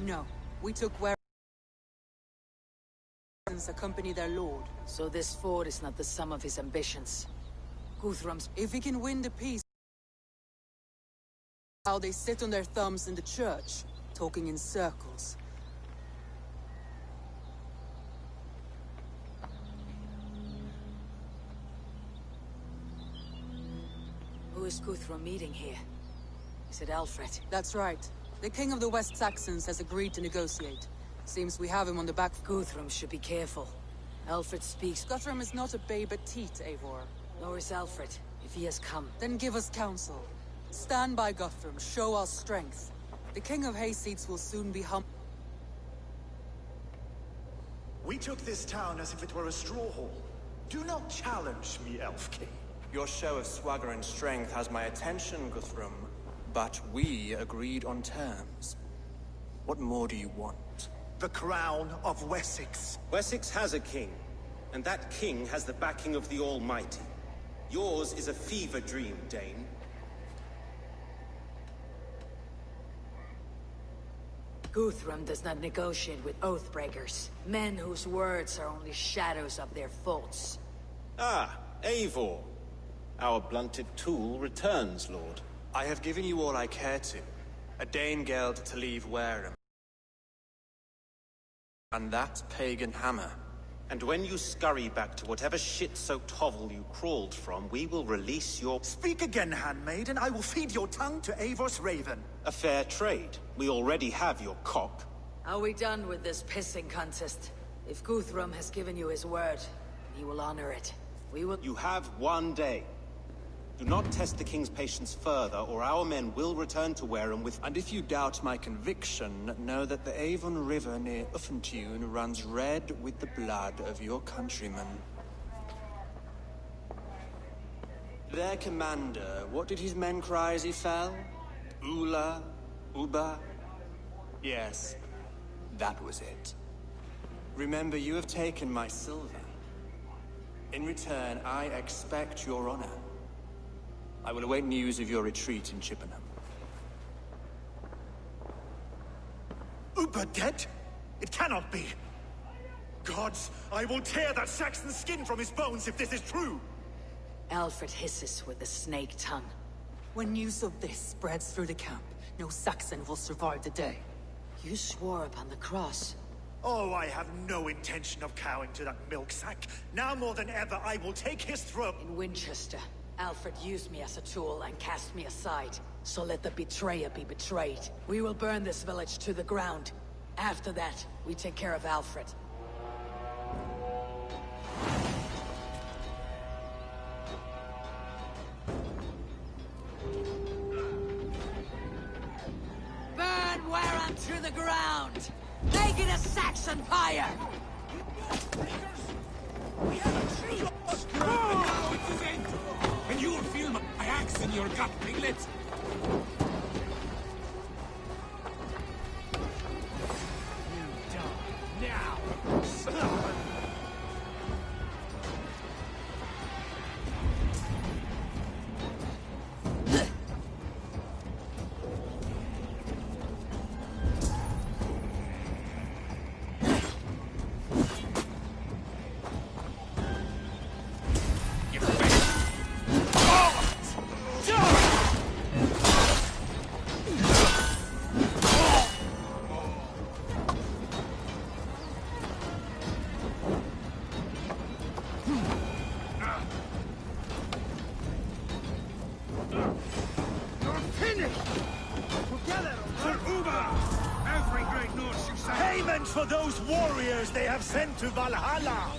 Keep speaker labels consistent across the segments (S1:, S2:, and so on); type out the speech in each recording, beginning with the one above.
S1: No. We took where accompany their lord.
S2: So this fort is not the sum of his ambitions. Guthrum's...
S1: If he can win the peace... How they sit on their thumbs in the church, talking in circles.
S2: Who is Guthrum meeting here? Is it Alfred?
S1: That's right. The king of the West Saxons has agreed to negotiate. Seems we have him on the back...
S2: Guthrum should be careful. Alfred speaks...
S1: Guthrum is not a babe at teat, Eivor.
S2: Nor is Alfred, if he has come.
S1: Then give us counsel. Stand by Guthrum, show our strength. The king of Hayseeds will soon be
S3: We took this town as if it were a straw hall. Do not challenge me, Elf King.
S4: Your show of swagger and strength has my attention, Guthrum. But we agreed on terms. What more do you want?
S3: The crown of Wessex.
S5: Wessex has a king, and that king has the backing of the Almighty. Yours is a fever dream, Dane.
S2: Guthrum does not negotiate with oathbreakers. Men whose words are only shadows of their faults.
S5: Ah, Eivor. Our blunted tool returns, Lord.
S4: I have given you all I care to. A Danegeld to leave Wareham. And that pagan hammer.
S5: And when you scurry back to whatever shit-soaked hovel you crawled from, we will release your...
S3: Speak again, handmaid, and I will feed your tongue to Eivor's raven.
S5: A fair trade. We already have your cock.
S2: Are we done with this pissing contest? If Guthrum has given you his word, he will honor it. We will...
S5: You have 1 day. Do not test the king's patience further, or our men will return to Wareham with...
S4: And if you doubt my conviction, know that the Avon River near Uffentune runs red with the blood of your countrymen. Their commander, what did his men cry as he fell? Ula? Uba? Yes, that was it. Remember, you have taken my silver. In return, I expect your honor. I will await news of your retreat in Chippenham.
S3: Uber dead? It cannot be. Gods, I will tear that Saxon's skin from his bones if this is true!
S2: Alfred hisses with a snake tongue.
S1: When news of this spreads through the camp, no Saxon will survive the day.
S2: You swore upon the cross.
S3: Oh, I have no intention of cowing to that milk sack. Now more than ever, I will take his throat.
S2: In Winchester, Alfred used me as a tool and cast me aside. So let the betrayer be betrayed. We will burn this village to the ground. After that, we take care of Alfred. Burn Wareham to the ground! Make it a Saxon fire!
S6: We have a tree! Now it's his end! And you'll feel my axe in your gut, piglet! You die now!
S3: Payment for those warriors they have sent to Valhalla!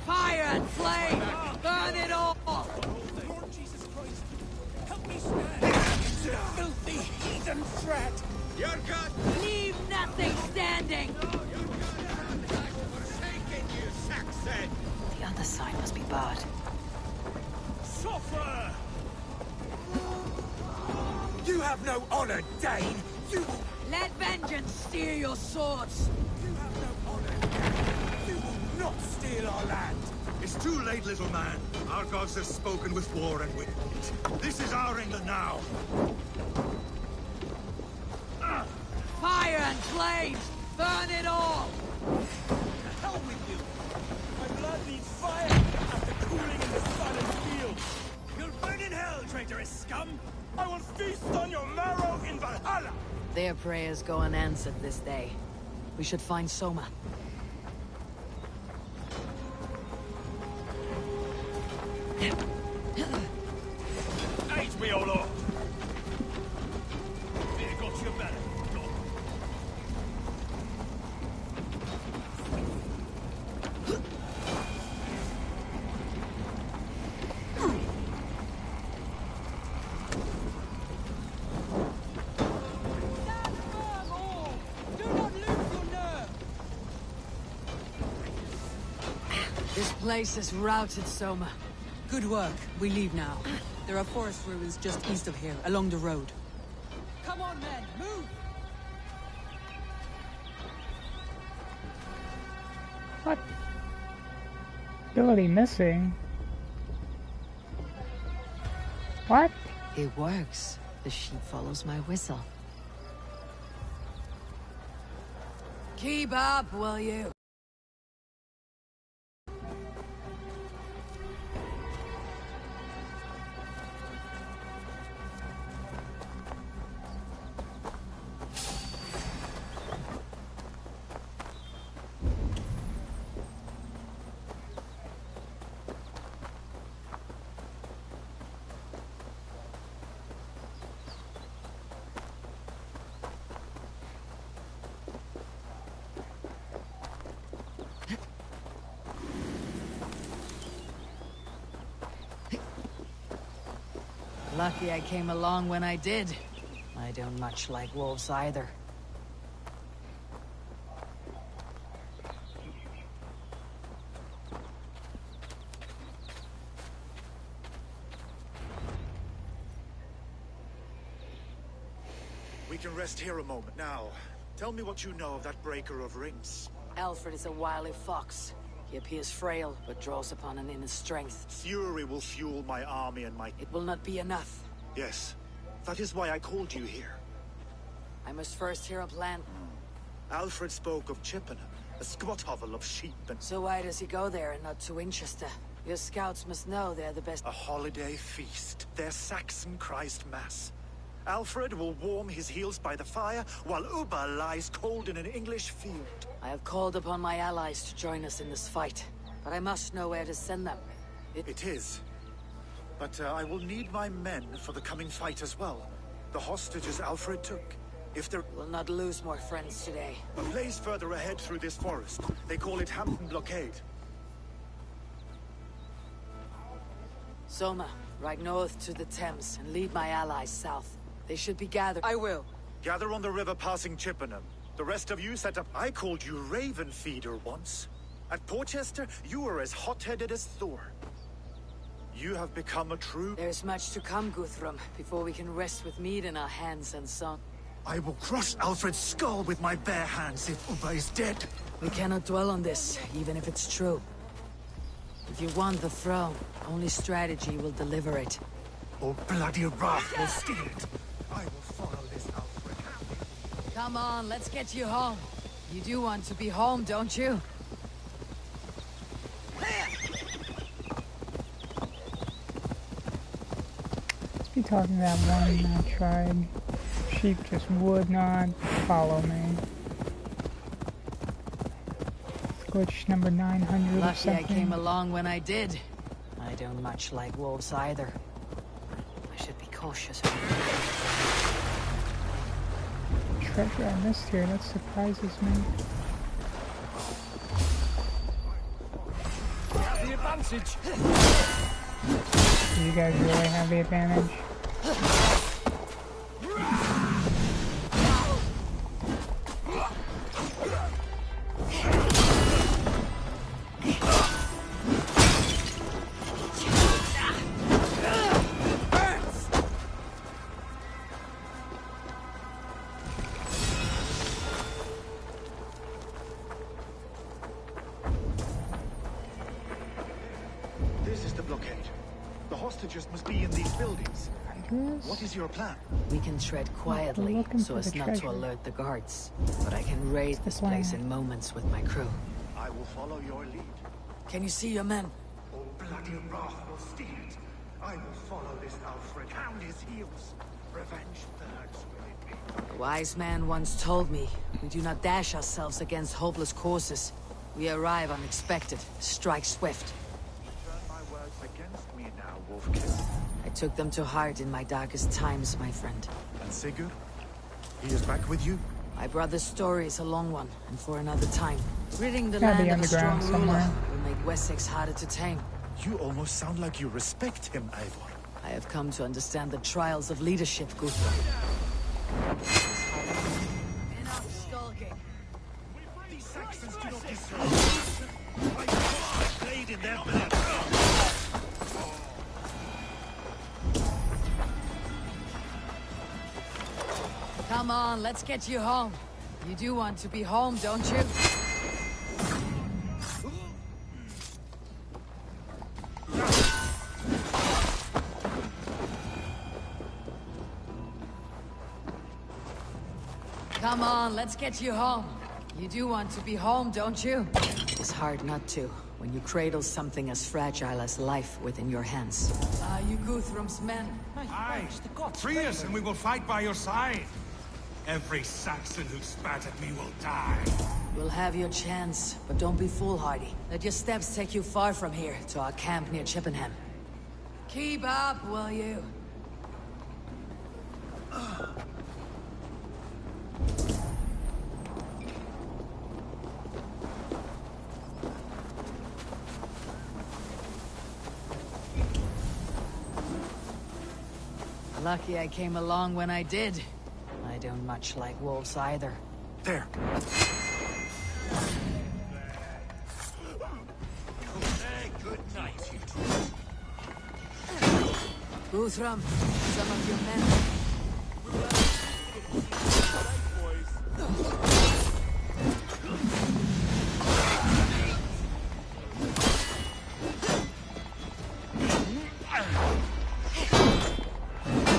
S2: Fire and flame! Burn it all!
S6: Lord Jesus Christ, help me stand! Filthy heathen threat!
S5: Your God!
S2: Leave nothing standing!
S5: Your God has forsaken you, Saxon!
S2: The other side must be barred.
S6: You have no honor, Dane! You
S2: Let vengeance steer your swords!
S6: You have no honor. You will not steal our land.
S3: It's too late, little man. Our gods have spoken with war and with hate. This is our England now.
S2: Fire and flames! Burn it all!
S6: To hell with you! My blood needs fire after cooling in the sun and fields. You'll burn in hell, traitorous scum! I will feast on your marrow in Valhalla!
S2: Their prayers go unanswered this day. We should find Soma.
S6: Aid me, O Lord! There got your belly. Go.
S2: This place has routed Soma.
S1: Good work. We leave now. There are forest ruins just east of here, along the road. Come on, men, move!
S7: What? Ability missing? What?
S2: It works. The sheep follows my whistle. Keep up, will you? Lucky I came along when I did. I don't much like wolves either.
S3: We can rest here a moment. Now, tell me what you know of that breaker of rings.
S2: Alfred is a wily fox. He appears frail, but draws upon an inner strength.
S3: Fury will fuel my army and my...
S2: It will not be enough.
S3: Yes, that is why I called you here.
S2: I must first hear a plan.
S3: Alfred spoke of Chippenham, a squat hovel of sheep and...
S2: So why does he go there and not to Winchester? Your scouts must know they're the best.
S3: A holiday feast, their Saxon Christ Mass. Alfred will warm his heels by the fire, while Uba lies cold in an English field.
S2: I have called upon my allies to join us in this fight, but I must know where to send them.
S3: It is. But I will need my men for the coming fight as well. The hostages Alfred took. If there...
S2: We'll not lose more friends today.
S3: A place further ahead through this forest. They call it Hampton Blockade.
S2: Soma, ride north to the Thames and lead my allies south. They should be gathered.
S1: I will.
S3: Gather on the river passing Chippenham. The rest of you set up... I called you Raven Feeder once. At Portchester, you were as hot-headed as Thor. You have become a true...
S2: There's much to come, Guthrum, before we can rest with mead in our hands and song.
S3: I will crush Alfred's skull with my bare hands if Uba is dead.
S2: We cannot dwell on this, even if it's true. If you want the throne, only strategy will deliver it.
S3: Or bloody wrath will steal it. I will follow this Alfred.
S2: Come on, let's get you home. You do want to be home, don't you?
S7: You talking about one tribe? Sheep just would not follow me. Glitch number 900 or
S2: Lucky
S7: something.
S2: I came along when I did. I don't much like wolves either. I should be cautious.
S7: Treasure I missed here, that surprises me.
S6: Have the advantage.
S7: Do you guys really have the advantage?
S3: passages must be in these buildings. What is your plan?
S2: We can tread quietly,
S7: looking
S2: so
S7: for
S2: as
S7: the
S2: not
S7: treasure.
S2: to alert the guards. But I can raid
S7: the
S2: this
S7: plan?
S2: place in moments with my crew.
S3: I will follow your lead.
S2: Can you see your men?
S3: Oh, bloody wrath will steal it. I will follow this Alfred. Hound his heels. Revenge thirds will it be.
S2: A wise man once told me, we do not dash ourselves against hopeless courses. We arrive unexpected, strike swift.
S3: Turn my words against me now, Wolfkin.
S2: I took them to heart in my darkest times, my friend.
S3: And Sigurd? He is back with you?
S2: My brother's story is a long one, and for another time. Ridding the
S7: Gotta be
S2: land of a strong
S7: underground
S2: ruler
S7: somewhere.
S2: will make Wessex harder to tame.
S3: You almost sound like you respect him, Eivor.
S2: I have come to understand the trials of leadership, Guthrum. Enough stalking.
S3: These Saxons do not deserve my blood played in their blood.
S2: Come on, let's get you home. You do want to be home, don't you? Come on, let's get you home. You do want to be home, don't you? It's hard not to, when you cradle something as fragile as life within your hands. Are you Guthrum's men?
S6: Aye, free us and we will fight by your side. Every Saxon who spat at me will die.
S2: You'll have your chance, but don't be foolhardy. Let your steps take you far from here, to our camp near Chippenham. Keep up, will you? Lucky I came along when I did. I don't much like wolves either.
S3: There.
S6: Good night, you
S2: Guthrum, some of your men.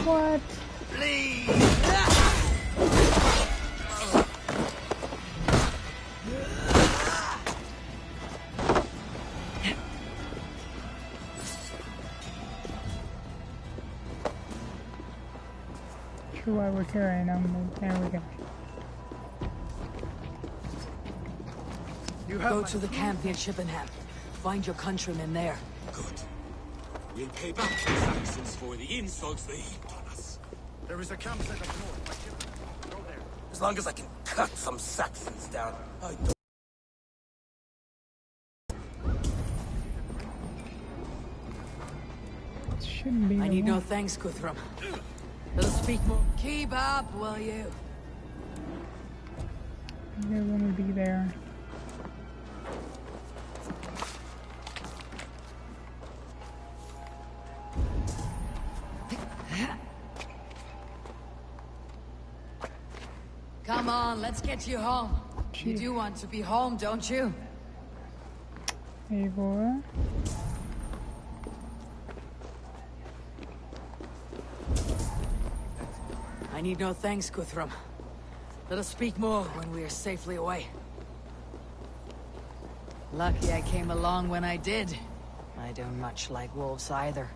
S7: What? Sure why we're carrying them, but there we go.
S3: You have
S2: Go
S3: my
S2: to the camp near Chippenham. Find your countrymen there.
S6: Good. We'll pay back the Saxons for the insults they heaped on us.
S3: There is a campsite up north by Chippenham. Go there.
S6: As long as I can cut some Saxons down, I don't...
S7: It shouldn't be.
S2: I
S7: the
S2: need no
S7: one.
S2: thanks, Guthrum. Let us speak more. Keep up, will you?
S7: They're gonna be there.
S2: Come on, let's get you home. You do want to be home, don't you?
S7: Eivor.
S2: I need no thanks, Guthrum. Let us speak more when we are safely away. Lucky I came along when I did. I don't much like wolves either.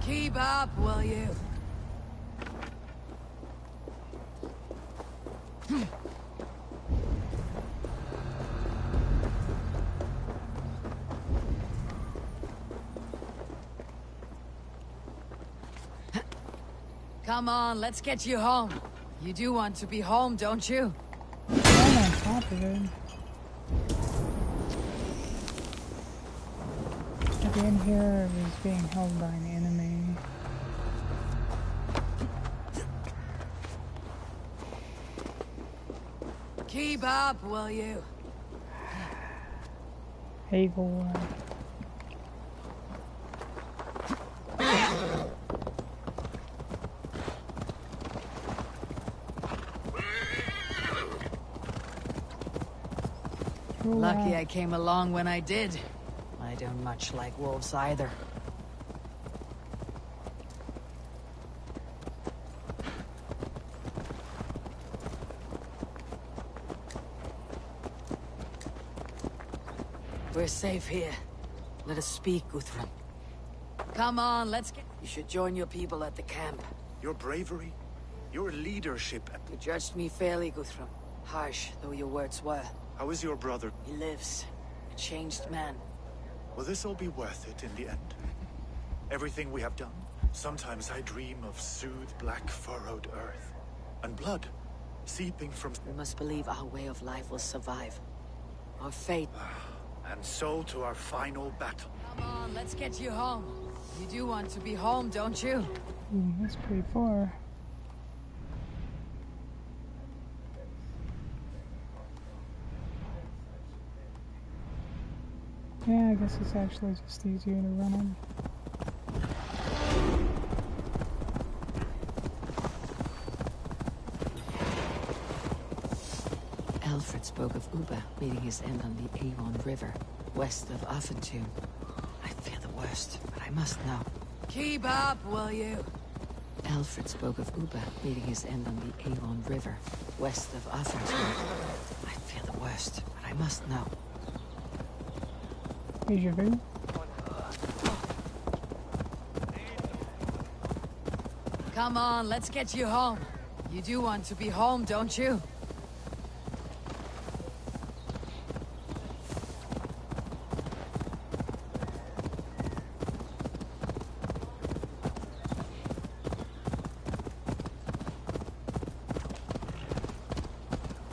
S2: Keep up, will you? Come on, let's get you home. You do want to be home, don't you?
S7: I'm on top of it. Again, here is being held by an enemy.
S2: Keep up, will you?
S7: Eivor.
S2: Lucky I came along when I did. I don't much like wolves either. We're safe here. Let us speak, Guthrum. Come on, let's get... You should join your people at the camp.
S3: Your bravery, your leadership.
S2: You judged me fairly, Guthrum. Harsh though your words were.
S3: How is your brother?
S2: He lives. A changed man.
S3: Will this all be worth it in the end? Everything we have done? Sometimes I dream of soothed black furrowed earth. And blood seeping from...
S2: We must believe our way of life will survive. Our fate...
S3: And so to our final battle.
S2: Come on, let's get you home. You do want to be home, don't you?
S7: That's pretty far. Yeah, I guess it's actually just easier to run in.
S2: Alfred spoke of Uba meeting his end on the Avon River, west of Affentoon. I fear the worst, but I must know. Keep up, will you? Alfred spoke of Uba meeting his end on the Avon River, west of Affentoon. I fear the worst, but I must know.
S7: Deja vu.
S2: Come on, let's get you home. You do want to be home, don't you?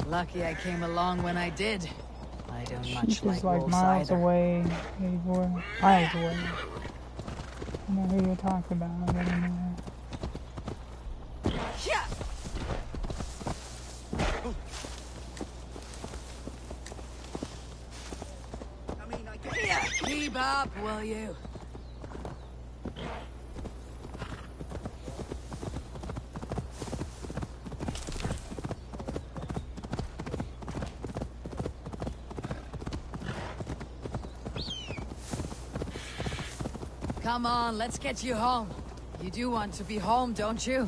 S2: Lucky I came along when I did. I don't much
S7: Sheep
S2: like
S7: is like
S2: wolves
S7: miles
S2: either.
S7: away, 84 miles away. I know who you're talking about. I don't know.
S2: Keep up, will you? Come on, let's get you home. You do want to be home, don't you?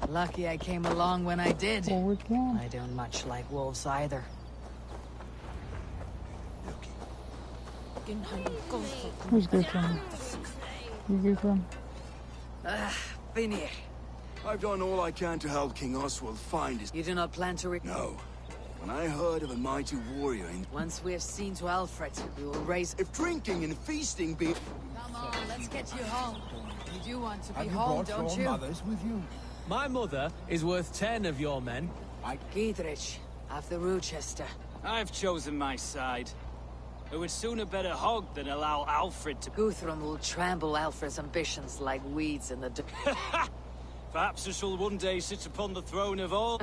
S2: Lucky I came along when I did.
S7: Forward camp.
S2: I don't much like wolves either.
S7: Who's good from? You good from?
S2: Vinir,
S8: I've done all I can to help King Oswald find his...
S2: you do not plan to
S8: No. When I heard of a mighty warrior in...
S2: Once we have seen to Alfred, we will raise...
S8: If drinking and feasting be...
S2: Come on, let's get you home. You do want to be home, don't you?
S9: Mothers with you?
S6: My mother is worth 10 of your men.
S2: Giedrich, of the Rochester.
S10: I've chosen my side. I would sooner bet a hog than allow Alfred to...
S2: Guthrum will trample Alfred's ambitions like weeds in the...
S10: Perhaps I shall one day sit upon the throne of all.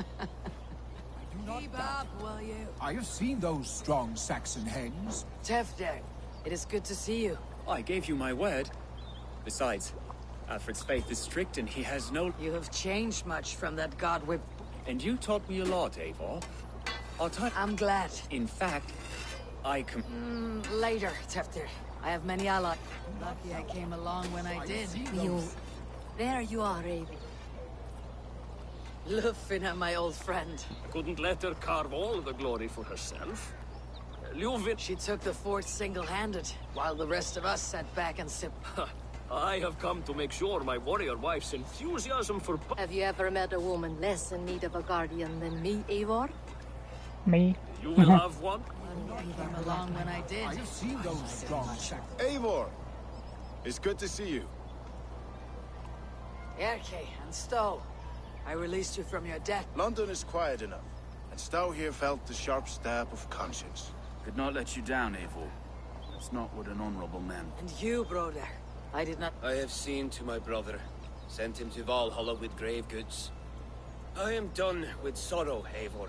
S2: Keep up, will you?
S9: I have seen those strong Saxon hens.
S2: Tefder, it is good to see you.
S11: I gave you my word. Besides, Alfred's faith is strict and he has no...
S2: You have changed much from that god-whip...
S11: And you taught me a lot, Eivor.
S2: I'm glad.
S11: In fact, I
S2: Later, Tefder. I have many allies. Lucky I came along when I did.
S12: There you are, Raven.
S2: Lufina, my old friend.
S13: Couldn't let her carve all the glory for herself. Ljuvin...
S2: She took the fort single-handed, while the rest of us sat back and sipped.
S13: I have come to make sure my warrior wife's enthusiasm for...
S12: Have you ever met a woman less in need of a guardian than me, Eivor?
S7: Me?
S13: You will have one?
S2: I came along when I did.
S9: I have seen those strong Saxon...
S8: Eivor! It's good to see you.
S2: Erke and Stowe. I released you from your debt.
S8: London is quiet enough, and Stow here felt the sharp stab of conscience.
S14: Could not let you down, Eivor. That's not what an honorable man...
S2: And you, brother. I did not...
S14: I have seen to my brother. Sent him to Valhalla with grave goods. I am done with sorrow, Eivor.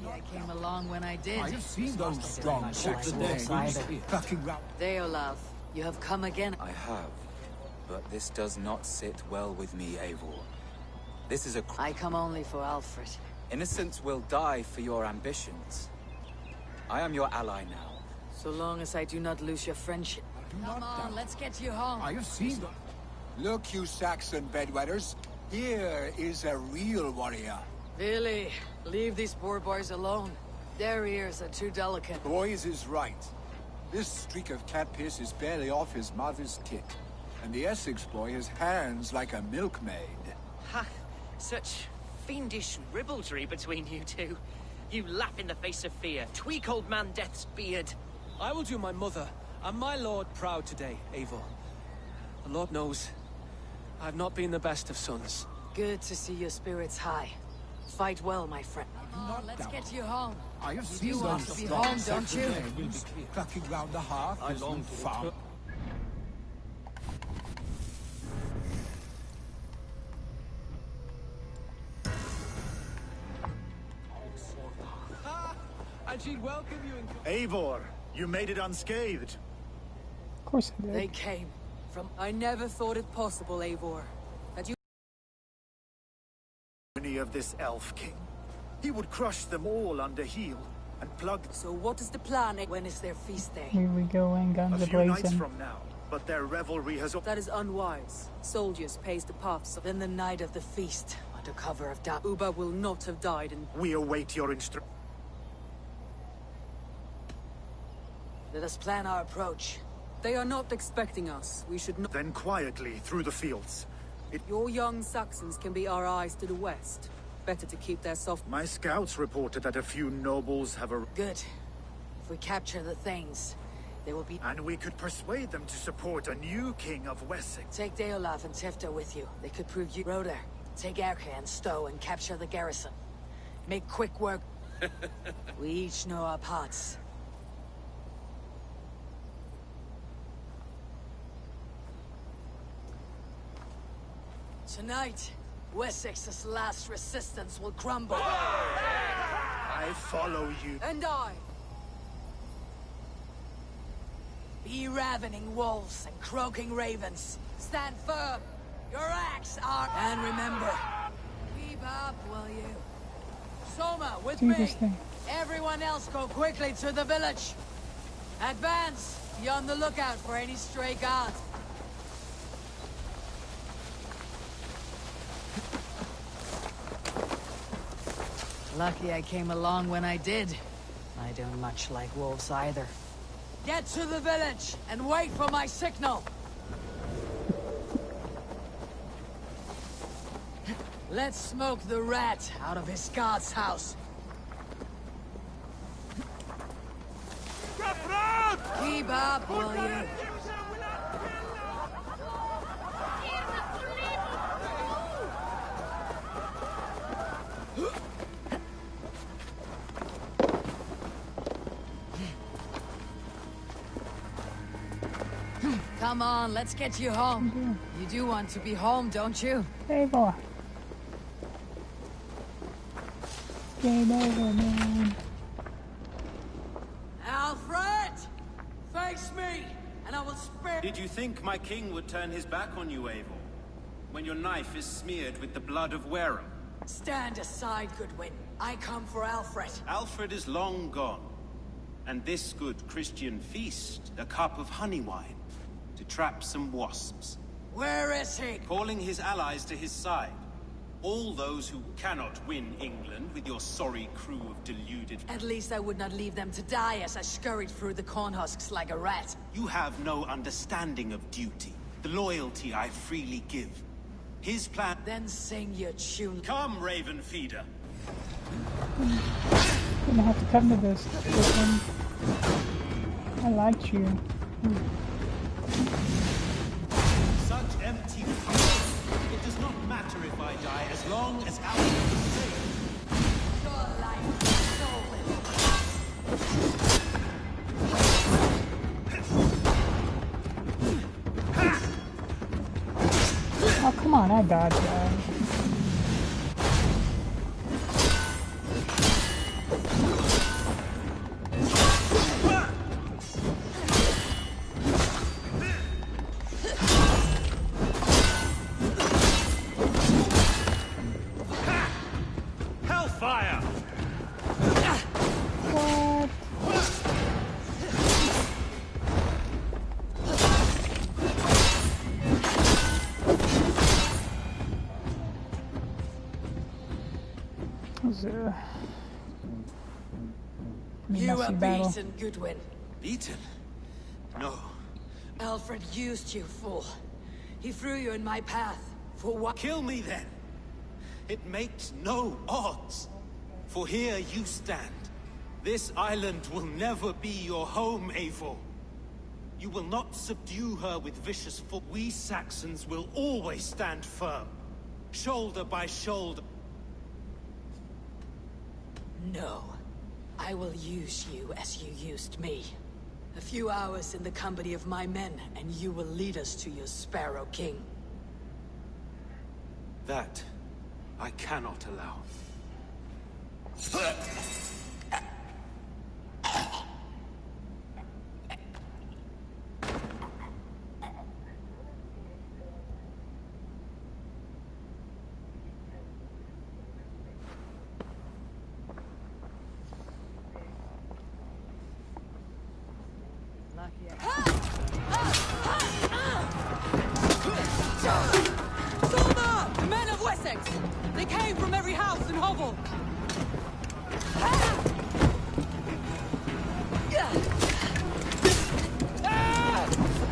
S2: Lucky I came along when I did.
S9: I have seen those strong Saxon
S2: wolves
S9: heads
S2: either.
S9: fucking round.
S2: Deolaf, you have come again.
S15: I have, but this does not sit well with me, Eivor. This is a...
S2: I come only for Alfred.
S15: Innocents will die for your ambitions. I am your ally now.
S2: So long as I do not lose your friendship. Come on, let's get you home.
S9: I have seen them. Look, you Saxon bedwetters. Here is a real warrior.
S2: Really? Leave these poor boys alone. Their ears are too delicate.
S9: Boys is right. This streak of cat piss is barely off his mother's tit. And the Essex boy has hands like a milkmaid.
S16: Ha! Such fiendish ribaldry between you two. You laugh in the face of fear. Tweak old man Death's beard.
S6: I will do my mother and my lord proud today, Eivor. The Lord knows, I've not been the best of sons.
S2: Good to see your spirits high. Fight well, my friend. Come on, let's get you home.
S9: I have
S2: You
S9: seen
S2: want
S9: those
S2: to be
S9: strong
S2: home, don't
S9: Saxon
S2: you?
S9: heads clucking round the hearth.
S6: I long to
S9: farm.
S6: And she'd welcome you in...
S3: Eivor, you made it unscathed.
S7: Of course I did.
S2: They came from...
S1: I never thought it possible, Eivor. That you...
S3: Any of this elf king. He would crush them all under heel and plug...
S1: So what is the plan?
S2: When is their feast day?
S7: Here we go in, guns
S3: A few nights
S7: a-blazing.
S3: from now. But their revelry has...
S1: That is unwise. Soldiers pace the paths.
S2: Then the night of the feast, under cover of dark.
S1: Uba will not have died in...
S3: We await your instructions.
S2: Let us plan our approach.
S1: They are not expecting us. We should not...
S3: Then quietly through the fields.
S1: Your young Saxons can be our eyes to the west. Better to keep their soft...
S3: My scouts reported that a few nobles have a...
S2: Good. If we capture the Thanes, they will be...
S3: And we could persuade them to support a new king of Wessex.
S2: Take Deolaf and Tifta with you. They could prove you... Rhoda, take Erke and Stowe and capture the garrison. Make quick work. We each know our parts. Tonight, Wessex's last resistance will crumble.
S3: I follow you.
S1: And I.
S2: Be ravening wolves and croaking ravens. Stand firm. Your acts are... And remember, keep up, will you? Soma, with
S7: Do
S2: me.
S7: this thing.
S2: Everyone else go quickly to the village. Advance. Be on the lookout for any stray guards. Lucky I came along when I did. I don't much like wolves either. Get to the village and wait for my signal. Let's smoke the rat out of his god's house. Keep up, will you? Come on, let's get you home. You do want to be home, don't you?
S7: Eivor. Game over, man.
S2: Alfred! Face me, and I will spare...
S5: Did you think my king would turn his back on you, Eivor? When your knife is smeared with the blood of Wareham?
S2: Stand aside, Goodwin. I come for Alfred.
S5: Alfred is long gone. And this good Christian feast, a cup of honey wine, to trap some wasps.
S2: Where is he?
S5: Calling his allies to his side. All those who cannot win England with your sorry crew of deluded...
S2: At least I would not leave them to die as I scurried through the corn husks like a rat.
S5: You have no understanding of duty, the loyalty I freely give. His plan...
S2: Then sing your tune.
S5: Come, Raven Feeder.
S7: Gonna have to come to this one. I liked you.
S5: Such empty fury. It does not matter if I die as long as Alfred is safe.
S2: Your life is over.
S7: on, I dodged that.
S6: Hellfire!
S7: What? Was a pretty
S2: You
S7: messy
S2: were
S7: battle.
S2: beaten, Goodwin.
S5: Beaten? No.
S2: Alfred used you, fool. He threw you in my path. For what?
S5: Kill me then. It makes no odds. For here you stand. This island will never be your home, Eivor. You will not subdue her with vicious foot. We Saxons will always stand firm. Shoulder by shoulder.
S2: No. I will use you as you used me. A few hours in the company of my men, and you will lead us to your Sparrow King.
S5: That I cannot allow.
S1: Soldier! The men of Wessex! They came from every house and hovel!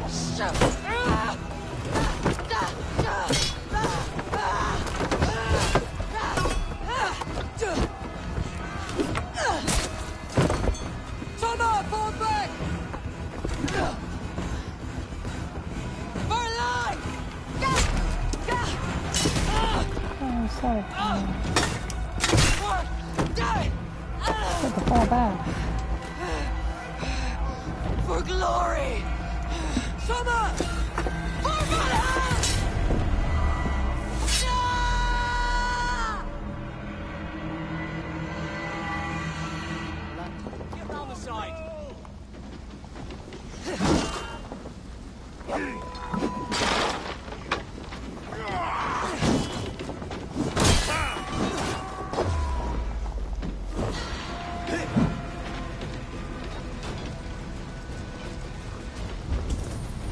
S1: Soldier, fall back! For life!
S7: Oh, sorry. Had to fall back.
S2: For glory!
S1: Summer! For Valhalla!
S10: Get round the side.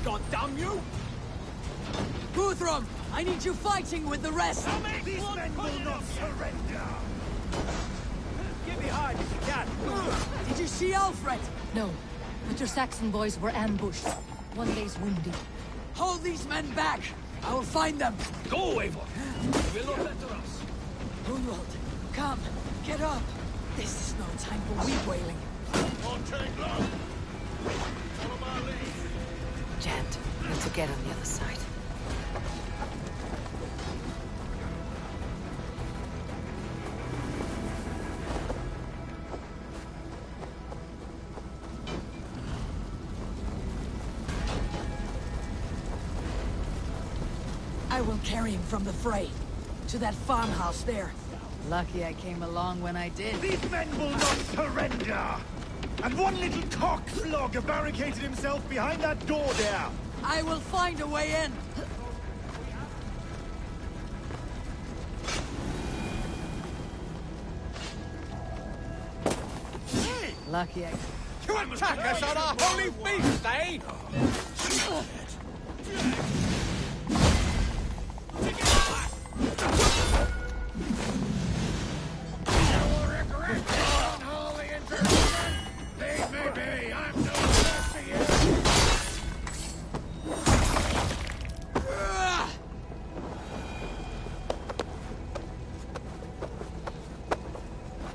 S10: God damn you!
S1: Guthrum, I need you fighting with the rest!
S6: These men will not surrender! Get behind if you can!
S1: Did you see Alfred?
S12: No, but your Saxon boys were ambushed. One lays wounded.
S1: Hold these men back! I will find them!
S13: Go, Eivor! Will not better us.
S1: Brunwald, come, get up! This is no time for weed wailing.
S6: Won't take long! Follow my lead!
S2: Jant, need to get on the other side.
S1: I will carry him from the fray. To that farmhouse there.
S2: Lucky I came along when I did.
S6: These men will not surrender! And one little cockslogger barricaded himself behind that door there!
S1: I will find a way in!
S2: Lucky I...
S6: You attack us on our holy feast, eh?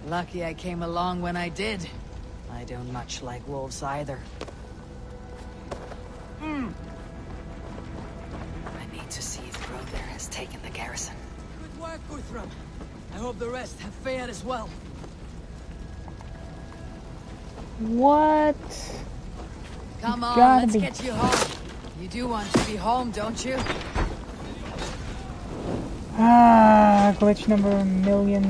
S2: Lucky I came along when I did. I don't much like wolves either. I need to see if Brother has taken the garrison.
S1: Good work, Guthrum. I hope the rest have fared as well.
S7: What?
S2: Come on,
S7: Gotta
S2: let's
S7: be-
S2: get you home. You do want to be home, don't you?
S7: Ah, glitch number million.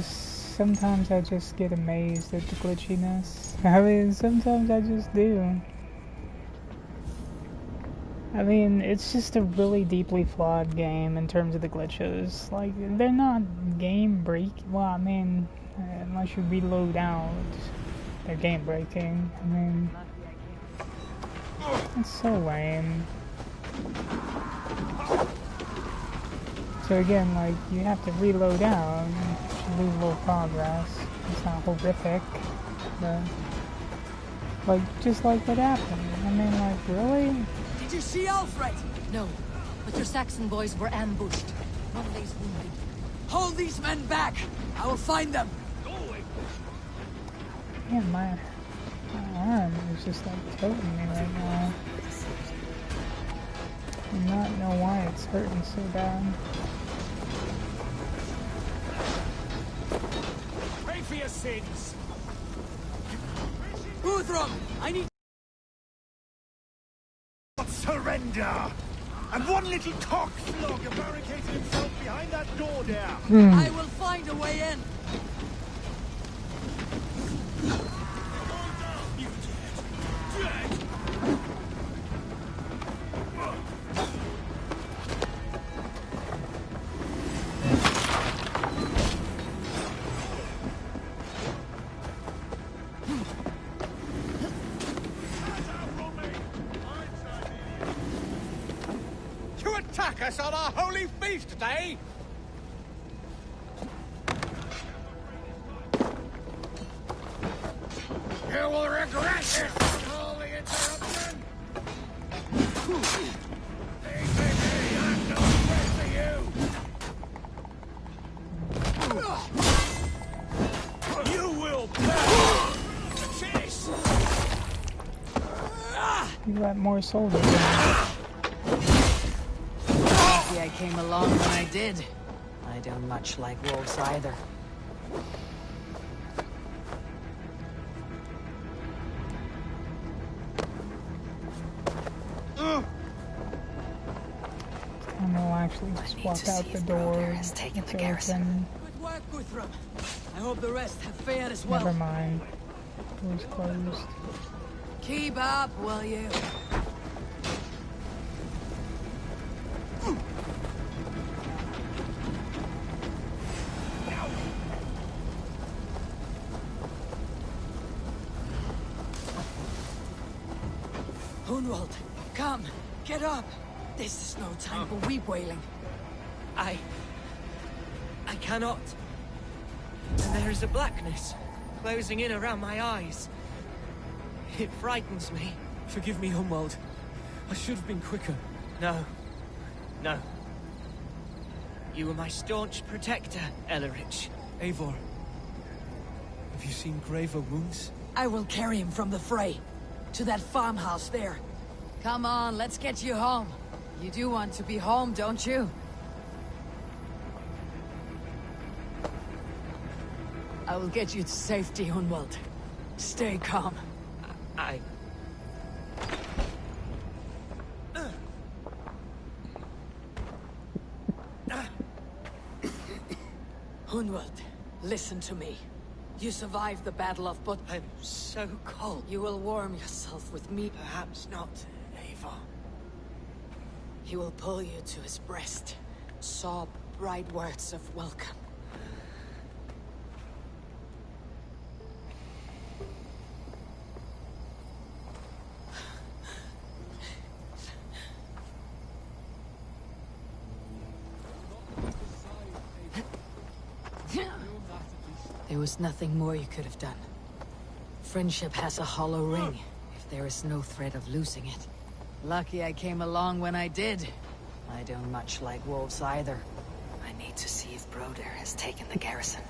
S7: Sometimes I just get amazed at the glitchiness. I mean, sometimes I just do. I mean, it's just a really deeply flawed game in terms of the glitches. Like, they're not game break. Well, I mean, unless you reload out, they're game breaking. I mean, it's so lame. So again, like, you have to reload out, you lose a little progress. It's not horrific, but, like, just like what happened. I mean, like, really?
S12: Did you see Alfred? No, but your Saxon boys were ambushed. One lays wounded.
S2: Hold these men back! I will find them!
S7: Yeah, my arm is just, like, tilting me right now. I do not know why it's hurting so bad.
S6: Pray for your sins!
S2: Uthram! I need...
S3: Surrender! And one little cockslogger barricaded himself behind that door there!
S2: I will find a way in!
S6: Attack us on our holy feast day! You will regret this for all the interruption! I'm no threat to you! You will pay! Chase!
S7: You got more soldiers.
S2: I came along when I did. I don't much like wolves either.
S7: And we'll actually just walk out the door.
S2: Has taken the garrison. Good work, Guthrum. I hope the rest have fared as well.
S7: Never mind. Door's closed.
S2: Keep up, will you? Hunwald, come, get up. This is no time for weep wailing.
S16: I cannot. And there is a blackness closing in around my eyes. It frightens me.
S5: Forgive me, Hunwald. I should have been quicker.
S16: No. No. You were my staunch protector, Ellerich.
S5: Eivor, have you seen graver wounds?
S2: I will carry him from the fray. To that farmhouse there. Come on, let's get you home. You do want to be home, don't you? I will get you to safety, Hunwald. Stay calm. Hunwald, listen to me. You survived the Battle of But...
S16: I'm so cold.
S2: You will warm yourself with me.
S16: Perhaps not, Eivor.
S2: He will pull you to his breast. Sob bright words of welcome. There was nothing more you could have done. Friendship has a hollow ring, if there is no threat of losing it. Lucky I came along when I did. I don't much like wolves either. I need to see if Broder has taken the garrison.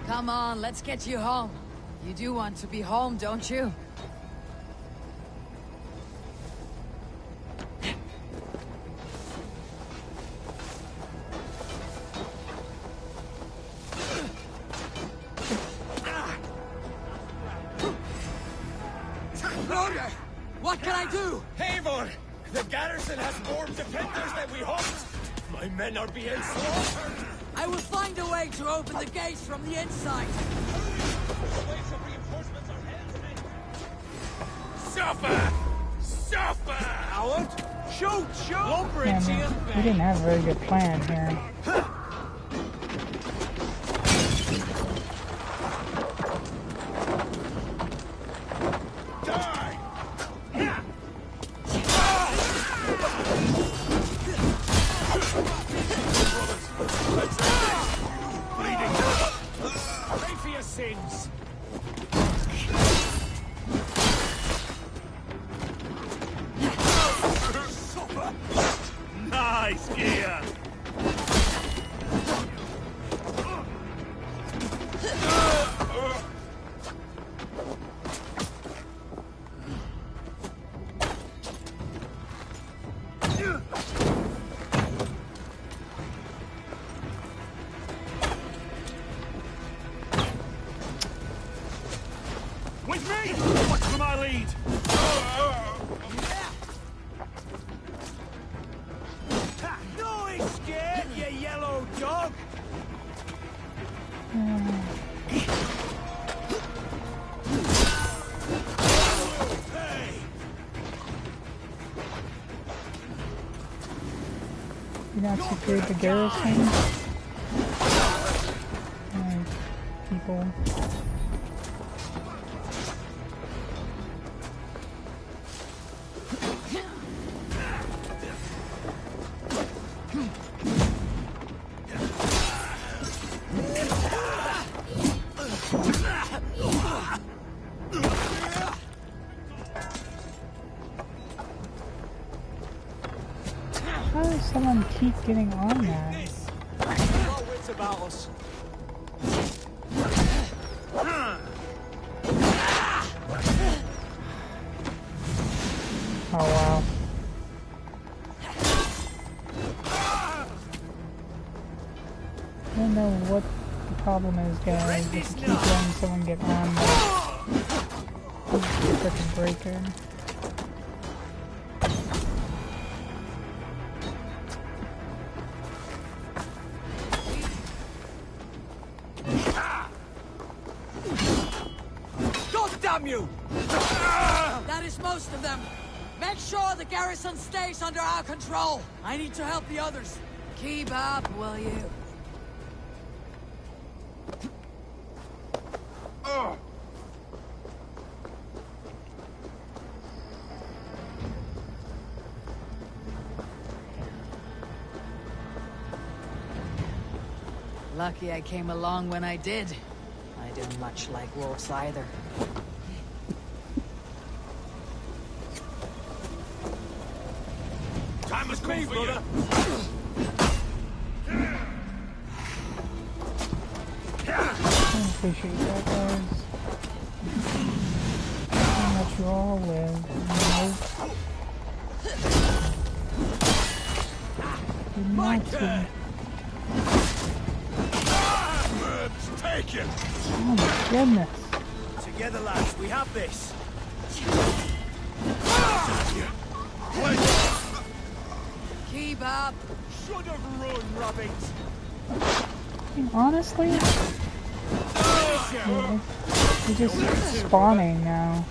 S2: Come on, let's get you home. You do want to be home, don't you?
S1: What can I do?
S14: Eivor! The garrison has more defenders than we hoped! My men are being slaughtered!
S1: I will find a way to open the gates from the inside.
S6: Suffer! Suffer!
S5: Howard! Shoot! Shoot!
S7: Yeah, man, we didn't have a very good plan here.
S6: Sins. Nice gear. With me! Watch for my lead!
S5: No escape, you yellow dog!
S7: You not secure the garrison? People. How does someone keep getting on that?
S5: Got wits about us.
S7: Oh wow. I don't know what the problem is, guys. Just keep letting someone get on the frickin' breaker.
S1: God damn you! That is most of them. Make sure the garrison stays under our control. I need to help the others. Keep up, will you? Lucky I came along when I did. I didn't much like wolves either.
S6: Time has come for you!
S7: I appreciate that, guys. I'll let you all live. Nope.
S6: My
S7: Not
S6: turn!
S7: to.
S6: Take it!
S7: Oh my goodness.
S5: Together, lads, we have this.
S1: Keep up.
S5: Should have run, rabbit.
S7: I mean, honestly, they're just spawning now.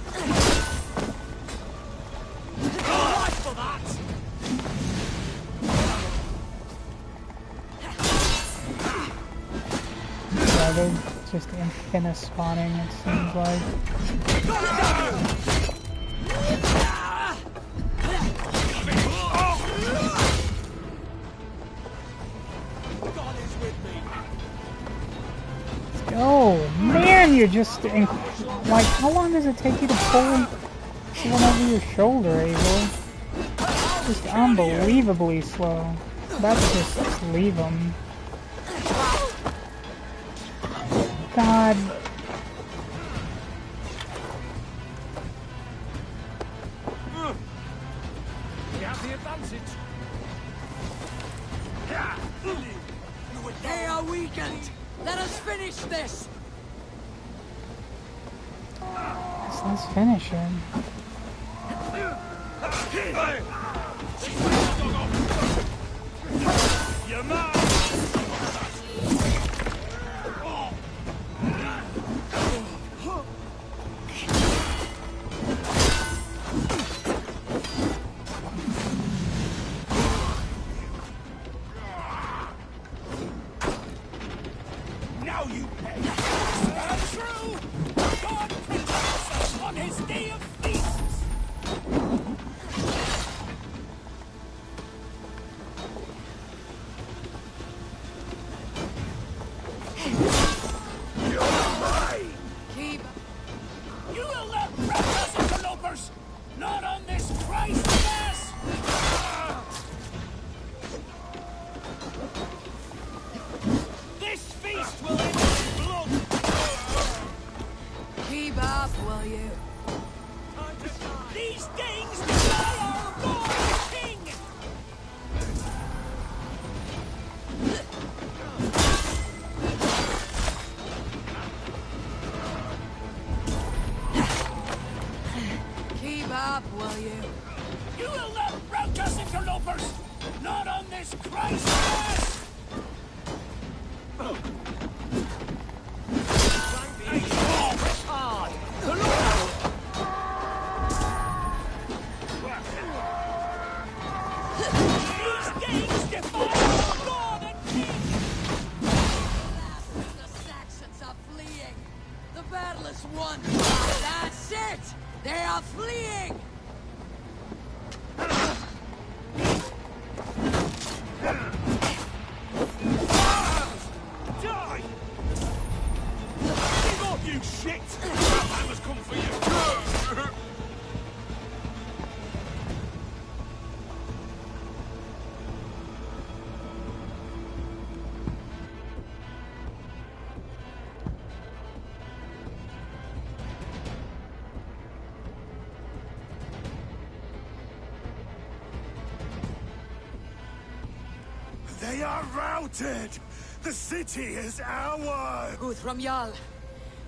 S5: For that.
S7: Yeah, they're just infinite spawning, it seems like. Oh man, you're just like, how long does it take you to pull someone over your shoulder, Abel? Just unbelievably slow. About to just leave him. God.
S6: We have the advantage.
S1: They are weakened. Let us finish this.
S7: Let's finish him.
S6: You're mine! Now you pay! Stand true! God protects us on his day of feasts!
S1: Keep...
S6: You will not wrap us interlopers! Not on this Christ mass! This feast will end in blood!
S1: Keep up, will you?
S6: These things defy our Lord King!
S1: Keep up, will you?
S6: You will not rout us interlopers! Not on this Christ mass! These things defy our Lord and King!
S1: The Saxons are fleeing. The battle is won. That's it. They are fleeing.
S6: Die! Give up, you shit! Valhalla's come for you!
S3: They are routed! The city is ours!
S1: Guthrum Jarl,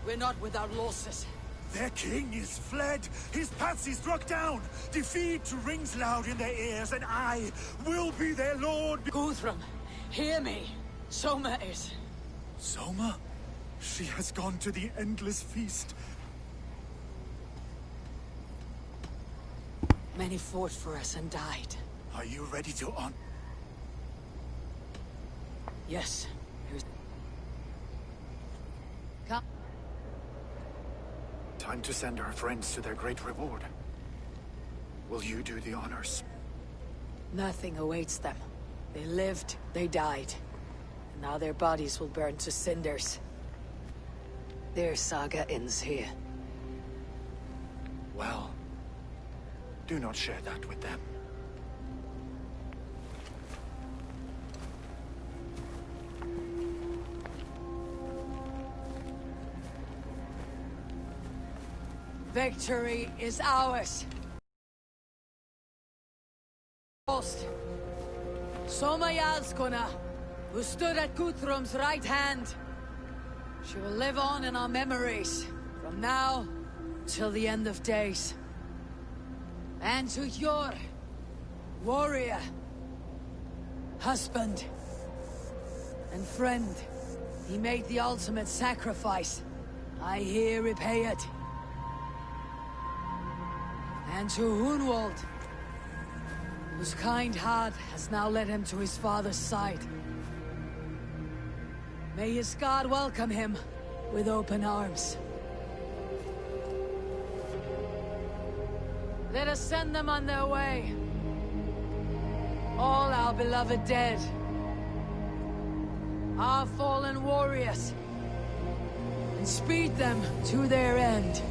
S1: we're not without losses.
S3: Their king is fled! His patsy struck down! Defeat rings loud in their ears, and I will be their lord!
S1: Guthrum, hear me. Soma is...
S3: Soma? She has gone to the endless feast.
S1: Many fought for us and died.
S3: Are you ready to on?
S1: Yes. Come.
S3: Time to send our friends to their great reward. Will you do the honors?
S1: Nothing awaits them. They lived, they died. And now their bodies will burn to cinders. Their saga ends here.
S3: Well, do not share that with them.
S1: Victory is ours. Soma Jarlskona, who stood at Guthrum's right hand. She will live on in our memories, from now till the end of days. And to your warrior, husband, and friend, he made the ultimate sacrifice. I here repay it. And to Hunwald, whose kind heart has now led him to his father's side. May his God welcome him with open arms. Let us send them on their way. All our beloved dead. Our fallen warriors. And speed them to their end.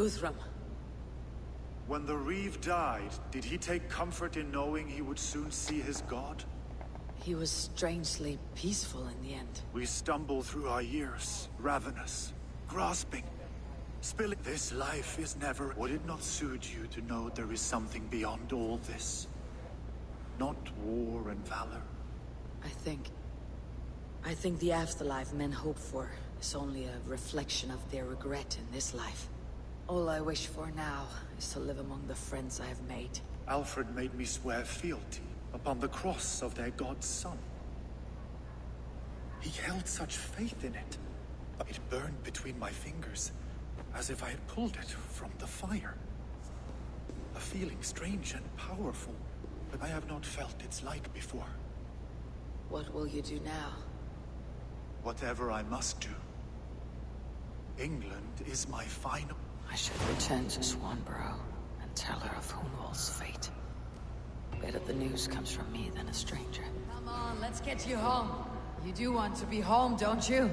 S1: Guthrum.
S3: When the Reeve died, did he take comfort in knowing he would soon see his god?
S1: He was strangely peaceful in the end.
S3: We stumble through our years, ravenous, grasping, spilling. This life is never... Would it not soothe you to know there is something beyond all this? Not war and valor?
S1: I think the afterlife men hope for is only a reflection of their regret in this life. All I wish for now is to live among the friends I have made.
S3: Alfred made me swear fealty upon the cross of their god's son. He held such faith in it. It burned between my fingers, as if I had pulled it from the fire. A feeling strange and powerful, but I have not felt its like before.
S1: What will you do now?
S3: Whatever I must do. England is my final...
S2: I should return to Swanborough and tell her of Hunwald's fate. Better the news comes from me than a stranger.
S1: Come on, let's get you home. You do want to be home, don't you?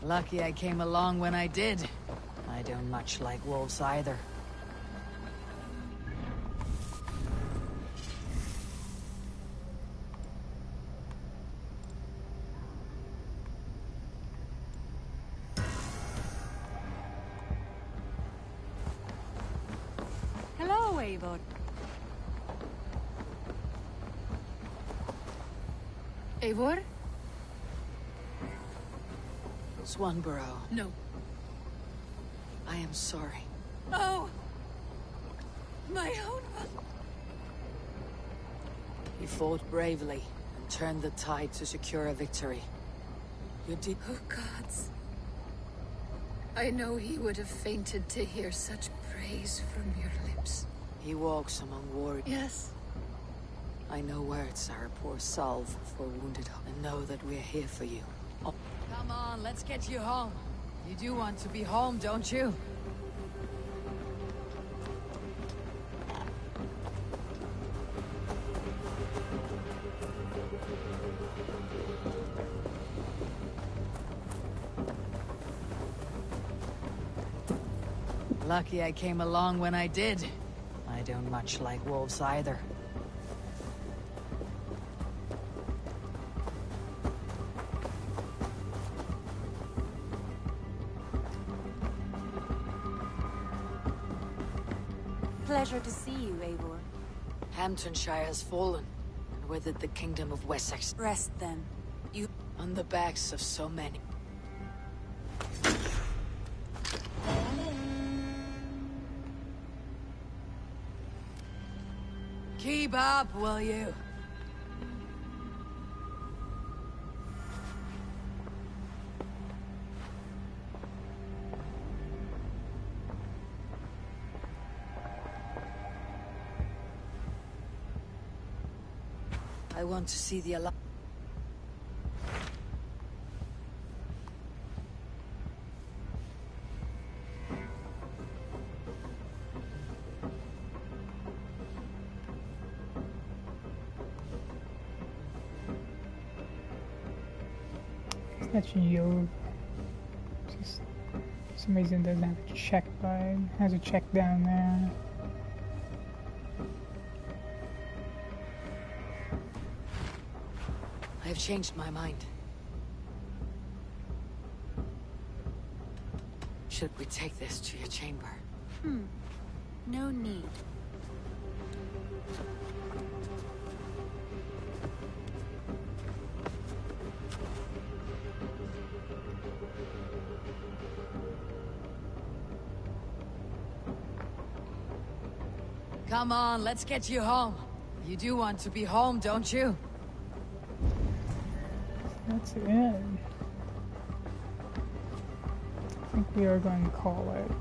S1: Lucky I came along when I did. I don't much like wolves either.
S17: Hello, Eivor. Eivor?
S1: Swanborough.
S17: No.
S1: I am sorry.
S17: Oh! My own one.
S1: You fought bravely and turned the tide to secure a victory. You did...
S17: Oh, gods. I know he would have fainted to hear such praise from your lips.
S1: He walks among warriors.
S17: Yes.
S1: I know words are a poor salve for wounded, and know that we're here for you. Oh. Come on, let's get you home. You do want to be home, don't you? Lucky I came along when I did. I don't much like wolves either.
S17: Pleasure to see you, Eivor.
S1: Hamptonshire has fallen, and with it the kingdom of Wessex.
S17: Rest then. You...
S1: On the backs of so many. Keep up, will you? I want to see the alive.
S7: That's Yod. Just for some reason doesn't have a check button. Has a check down there.
S1: I have changed my mind. Should we take this to your chamber?
S17: No need.
S1: Come on, let's get you home. You do want to be home, don't you?
S7: That's it. I think we are going to call it.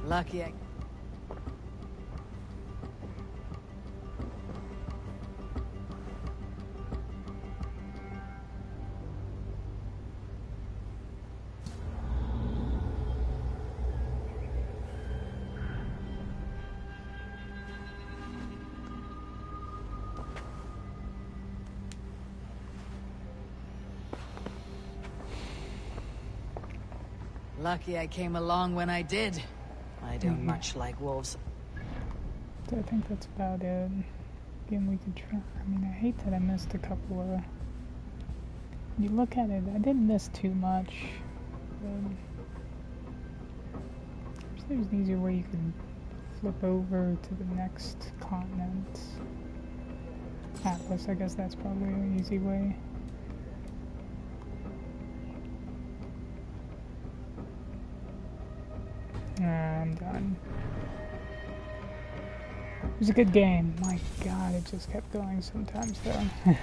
S1: Lucky I... Lucky I came along when I did. I don't much like wolves.
S7: So I think that's about it. Again, we could try. I mean, I hate that I missed a couple of... When you look at it, I didn't miss too much. There's an easier way you can flip over to the next continent. Atlas, I guess that's probably an easy way. I'm done. It was a good game. My god, it just kept going sometimes though.